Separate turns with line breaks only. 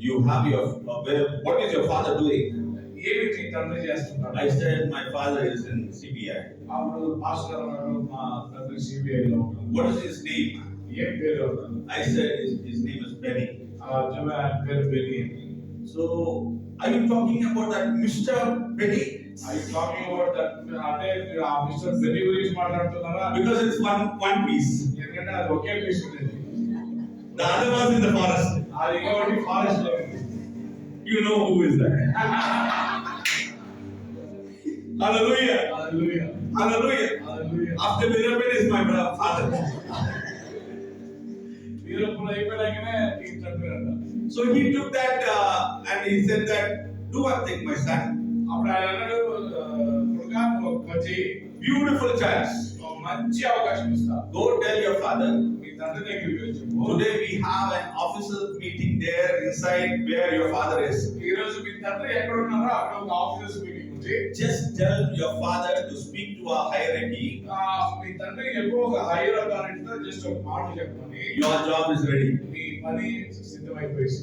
You have your what is your father doing?
ఏమి మీ తండ్రి చేస్తున్నారు?
I said my father is in CBI.
అప్పుడు pastor అన్నారు మా తండ్రి సిబిఐ లో ఉన్నారు.
What is his name?
ఏం పేరు అన్నారు?
I said his name is Benny.
ఆయన పేరు Benny.
So are you talking about that Mr. Benny?
Are you talking about that? అంటే ఆ మిస్టర్ బెన్నీ గురించి మాట్లాడుతున్నారా?
Because it's one piece.
ఎందుకంటే అది ఒకే పీస్ ఉంది.
The other was in the forest.
అది ఇంకొకటి ఫారెస్ట్ లో ఉంది.
You know who is that? Hallelujah.
Hallelujah.
Hallelujah.
Hallelujah.
After Miraben is my father.
వీరప్పుడు అయిపోయాకనే ఈ తండ్రి అంట.
So he took that and he said that do one thing, my son.
అప్పుడు ఆయన అన్నాడు, కొడుకా నువ్వు ఒక పని చెయ్యి.
Beautiful chance.
ఒక మంచి అవకాశం ఇస్తా.
Go tell your father.
మీ తండ్రి దగ్గరికి వెళ్ళి చెప్పు.
Today we have an official meeting there inside where your father is.
ఈ రోజు మీ తండ్రి ఎక్కడ ఉన్నారో అక్కడ ఒక ఆఫీస్ మీటింగ్ ఉంది.
Just tell your father to speak to our hierarchy.
మీ తండ్రి ఎక్కువ ఒక హైయర్ అథారిటీతో జస్ట్ ఒక మాట చెప్పమని.
Your job is ready.
మీ పని సిద్ధమైపోయింది.